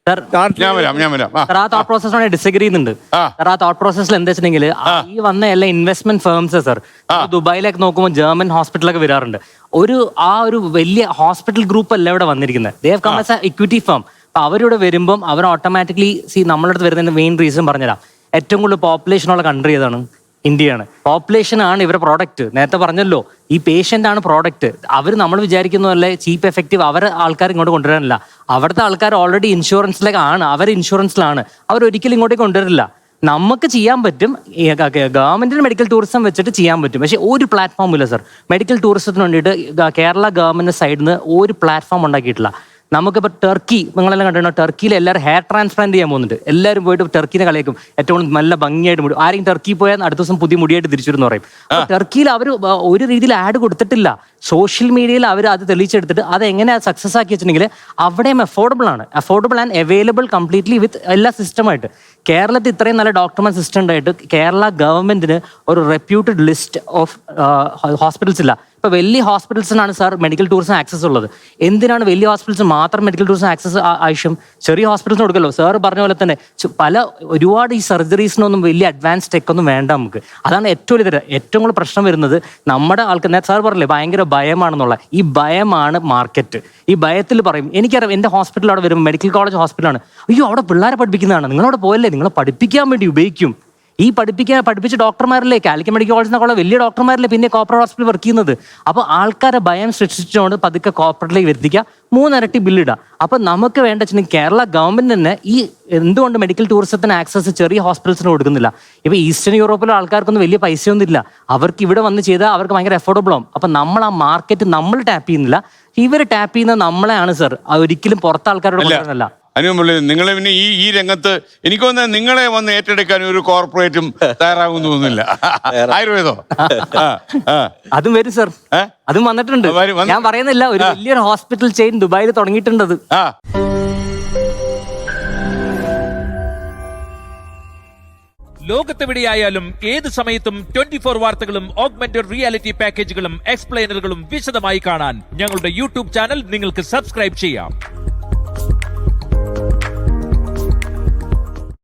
ഞാൻ വരാം സാർ ആ തോട്ട് പ്രോസസ്സിനോട് ഡിസഗ്രി ചെയ്യുന്നുണ്ട്. സാർ ആ തോട്ട് പ്രോസസ്സിൽ എന്താ വെച്ചിട്ടുണ്ടെങ്കിൽ ഈ വന്ന എല്ലാ ഇൻവെസ്റ്റ്മെന്റ് ഫേംസ് സാർ ദുബായിലൊക്കെ നോക്കുമ്പോൾ ജർമ്മൻ ഹോസ്പിറ്റലൊക്കെ വരാറുണ്ട്. ആ ഒരു വലിയ ഹോസ്പിറ്റൽ ഗ്രൂപ്പ് അല്ല ഇവിടെ വന്നിരിക്കുന്നത്. They have come as a equity firm. അപ്പൊ അവരിവിടെ വരുമ്പം അവർ ഓട്ടോമാറ്റിക്കലി നമ്മുടെ അടുത്ത് വരുന്നതിന്റെ മെയിൻ റീസൺ പറഞ്ഞുതരാം. ഏറ്റവും കൂടുതൽ പോപ്പുലേഷനുള്ള കൺട്രി ഏതാണ്? ഇന്ത്യയാണ്. പോപ്പുലേഷൻ ആണ് ഇവരുടെ പ്രോഡക്റ്റ്. നേരത്തെ പറഞ്ഞല്ലോ, ഈ പേഷ്യന്റ് ആണ് പ്രോഡക്റ്റ്. അവർ നമ്മൾ വിചാരിക്കുന്നതല്ലേ ചീപ്പ് എഫക്റ്റീവ് അവരെ ആൾക്കാർ ഇങ്ങോട്ട് കൊണ്ടുവരാനില്ല. അവിടുത്തെ ആൾക്കാർ ഓൾറെഡി ഇൻഷുറൻസിലേക്കാണ്, അവർ ഇൻഷുറൻസിലാണ്, അവരൊരിക്കലും ഇങ്ങോട്ടേക്ക് കൊണ്ടുവരില്ല. നമുക്ക് ചെയ്യാൻ പറ്റും, ഗവൺമെന്റിന് മെഡിക്കൽ ടൂറിസം വെച്ചിട്ട് ചെയ്യാൻ പറ്റും. പക്ഷെ ഒരു പ്ലാറ്റ്ഫോം ഇല്ല സർ. മെഡിക്കൽ ടൂറിസത്തിന് വേണ്ടിയിട്ട് കേരള ഗവൺമെന്റ് സൈഡിൽ നിന്ന് ഒരു പ്ലാറ്റ്ഫോം ഉണ്ടാക്കിയിട്ടില്ല. നമുക്കിപ്പോൾ ടർക്കി, നിങ്ങളെല്ലാം കണ്ടിട്ടുണ്ടോ? ടർക്കിയിൽ എല്ലാവരും ഹെയർ ട്രാൻസ്പ്ലാന്റ് ചെയ്യാൻ പോകുന്നുണ്ട്. എല്ലാവരും പോയിട്ട് ടർക്കിനെ കളിയാക്കും. ഏറ്റവും നല്ല ഭംഗിയായിട്ട് മുടി. ആരെങ്കിലും ടർക്കി പോയാൽ അടുത്ത ദിവസം പുതിയ മുടിയായിട്ട് തിരിച്ചിരുന്നു പറയും. ടർക്കിയിൽ അവർ ഒരു രീതിയിൽ ആഡ് കൊടുത്തിട്ടില്ല. സോഷ്യൽ മീഡിയയിൽ അവർ അത് തെളിയിച്ചെടുത്തിട്ട് അത് എങ്ങനെയാണ് സക്സസ് ആക്കി വെച്ചിട്ടുണ്ടെങ്കിൽ അവിടെയും അഫോർഡബിൾ ആണ്. അഫോർഡബിൾ ആൻഡ് അവൈലബിൾ കംപ്ലീറ്റ്ലി വിത്ത് എല്ലാ സിസ്റ്റമായിട്ട്. കേരളത്തിൽ ഇത്രയും നല്ല ഡോക്ടർമാർ സിസ്റ്റം ഉണ്ടായിട്ട് കേരള ഗവൺമെന്റിന് ഒരു റെപ്യൂട്ടഡ് ലിസ്റ്റ് ഓഫ് ഹോസ്പിറ്റൽസ് ഇല്ല. ഇപ്പൊ വലിയ ഹോസ്പിറ്റൽസിനാണ് സാർ മെഡിക്കൽ ടൂറിസം ആക്സസ് ഉള്ളത്. എന്തിനാണ് വലിയ ഹോസ്പിറ്റൽസ് മാത്രം മെഡിക്കൽ ടൂറിസം ആക്സസ് ആവശ്യം? ചെറിയ ഹോസ്പിറ്റൽസിന് കൊടുക്കല്ലോ. സാർ പറഞ്ഞ പോലെ തന്നെ ഒരുപാട് ഈ സർജറീസിനൊന്നും വലിയ അഡ്വാൻസ് ടെക് ഒന്നും വേണ്ട നമുക്ക്. അതാണ് ഏറ്റവും കൂടുതൽ പ്രശ്നം വരുന്നത്. നമ്മുടെ ആൾക്കാർ സാർ പറഞ്ഞില്ലേ ഭയങ്കര ഭയമാണെന്നുള്ള, ഈ ഭയമാണ് മാർക്കറ്റ്. ഈ ഭയത്തിൽ പറയും, എനിക്കറിയാം എൻ്റെ ഹോസ്പിറ്റൽ അവിടെ വരുമ്പോൾ മെഡിക്കൽ കോളേജ് ഹോസ്പിറ്റലാണ്, അയ്യോ അവിടെ പിള്ളേരെ പഠിപ്പിക്കുന്നതാണ്, നിങ്ങളവിടെ പോയല്ലേ, നിങ്ങളെ പഠിപ്പിക്കാൻ വേണ്ടി ഉപയോഗിക്കും. ഈ പഠിപ്പിച്ച ഡോക്ടർമാരല്ലേ കാലിക്കറ്റ് മെഡിക്കൽ കോളേജിനൊക്കെ വലിയ ഡോക്ടർമാരല്ലേ പിന്നെ കോർപ്പറേറ്റ് ഹോസ്പിറ്റൽ വർക്ക് ചെയ്യുന്നത്. അപ്പോൾ ആൾക്കാരെ ഭയം സൃഷ്ടിച്ചുകൊണ്ട് പതുക്കെ കോർപ്പറേറ്റിലേക്ക് വരുത്തിക്കുക, 3 ഇരട്ടി ബില്ലിടുക. അപ്പം നമുക്ക് വേണ്ട വെച്ചിട്ടുണ്ടെങ്കിൽ കേരള ഗവൺമെന്റ് തന്നെ ഈ എന്തുകൊണ്ട് മെഡിക്കൽ ടൂറിസത്തിന് ആക്സസ് ചെറിയ ഹോസ്പിറ്റൽസിന് കൊടുക്കുന്നില്ല? ഇപ്പൊ ഈസ്റ്റേൺ യൂറോപ്പിലെ ആൾക്കാർക്കൊന്നും വലിയ പൈസയൊന്നും ഇല്ല. അവർക്ക് ഇവിടെ വന്ന് ചെയ്താൽ അവർക്ക് ഭയങ്കര അഫോർഡബിൾ ആവും. അപ്പം നമ്മൾ ആ മാർക്കറ്റ് നമ്മൾ ടാപ്പ് ചെയ്യുന്നില്ല, ഇവർ ടാപ്പ് ചെയ്യുന്നത് നമ്മളെയാണ് സർ. ഒരിക്കലും പുറത്തെ ആൾക്കാരോട് കൊണ്ടുവരുന്നില്ല. അനുപള്ളി, നിങ്ങൾ പിന്നെ ഈ രംഗത്ത് എനിക്ക് തോന്നുന്നത് നിങ്ങളെ വന്ന് ഏറ്റെടുക്കാൻ ഒരു കോർപ്പറേറ്റും തയ്യാറാകുമെന്ന് തോന്നുന്നില്ല. ആയുർവേദോ അതും വരും സർ, അതും വന്നിട്ടുണ്ട്. ഞാൻ പറയുന്നില്ല, ഒരു വലിയൊരു ഹോസ്പിറ്റൽ ചെയിൻ ദുബായിൽ തുടങ്ങിയിട്ടുണ്ട്. ലോകത്തെവിടെയായാലും ഏത് സമയത്തും 24 വാർത്തകളും ഓഗ്മെന്റഡ് റിയാലിറ്റി പാക്കേജുകളും എക്സ്പ്ലെയിനറുകളും വിശദമായി കാണാൻ ഞങ്ങളുടെ യൂട്യൂബ് ചാനൽ നിങ്ങൾക്ക് സബ്സ്ക്രൈബ് ചെയ്യാം.